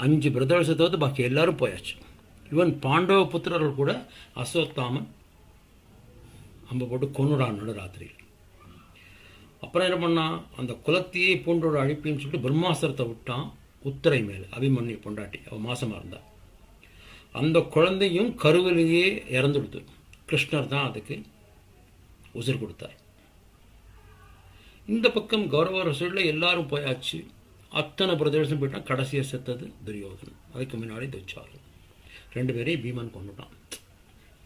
5 பிரதர்ஸை தவிர்த்து பாக்கி எல்லாரும் போயாச்சு. ஈவன் பாண்டவ புத்திரர்கள் கூட அஸ்வத்தாமன் அம்பை போட்டு கொன்னுடான் ராத்திரியில். அப்புறம் என்ன பண்ணான், அந்த குலத்தையே பூண்டோட அழிப்பின்னு சொல்லிட்டு பிரம்மாஸ்திரத்தை விட்டான் உத்தரை மேல். அபிமன்யு பொண்டாட்டி அவள் மாசமாக இருந்தா. அந்த குழந்தையும் கருவிலேயே இறந்துடுது. கிருஷ்ணர் தான் அதுக்கு உசிர் கொடுத்தார். இந்த பக்கம் கௌரவ ரசூலில் எல்லாரும் போயாச்சு. அத்தனை பிரதேசம் போயிட்டான். கடைசியாக செத்தது துரியோதனன். அதுக்கு முன்னாடி துச்சாதனன். 2 பேரையும் பீமன் கொண்டுட்டான்.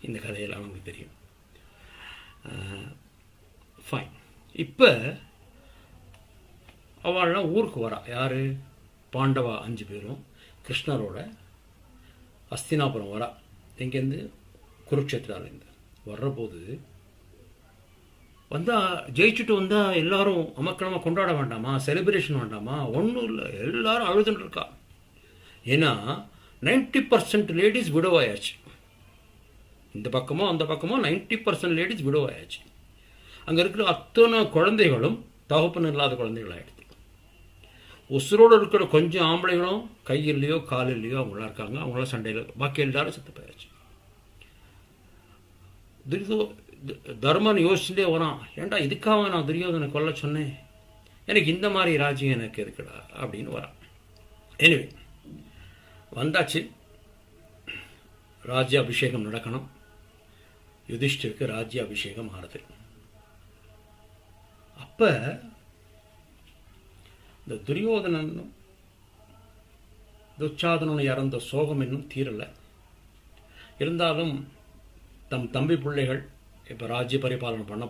இந்த கதையெல்லாம் நமக்கு தெரியும். ஃபைன். இப்போ அவள்லாம் ஊருக்கு வரா. யார்? பாண்டவா 5 பேரும் கிருஷ்ணரோட அஸ்தினாபுரம் வரா. எங்கேருந்து? குருக்ஷேத்திராலேருந்து வர்றபோது வந்தால் ஜெயிச்சுட்டு வந்தால் எல்லாரும் அமக்கணமாக கொண்டாட வேண்டாமா? செலிப்ரேஷன் வேண்டாமா? ஒன்றும் இல்லை, எல்லாரும் அழுதுன்னு இருக்கா. ஏன்னா 90% லேடிஸ் விடவாயாச்சு. இந்த பக்கமோ அந்த பக்கமோ 90% லேடிஸ் விடவாயாச்சு. அங்கே இருக்கிற அத்தனை குழந்தைகளும் தகப்பன் இல்லாத குழந்தைகள் ஆகிடுது. உசுரோடு இருக்கிற கொஞ்சம் ஆம்பளைகளும் கையிலையோ காலிலையோ அவங்களாம் இருக்காங்க. அவங்களாம் சண்டையில், பாக்கி எல்லாரும் செத்து போயாச்சு. தர்மன் யோசிச்சுட்டே வரான், ஏன்டா இதுக்காக நான் துரியோதனை கொல்ல சொன்னேன், எனக்கு இந்த மாதிரி ராஜ்யம் எனக்கு இருக்குடா அப்படின்னு வரான். எனிவே வந்தாச்சு. ராஜ்ய அபிஷேகம் நடக்கணும். யுதிஷ்டிருக்கு ராஜ்ய அபிஷேகம் ஆறுது. அப்போ இந்த துரியோதனனும் துச்சாதனனும் இறந்த சோகம் இன்னும் தீரலை. இருந்தாலும் தம் தம்பி பிள்ளைகள் இப்போ ராஜ்ய பரிபாலனை பண்ண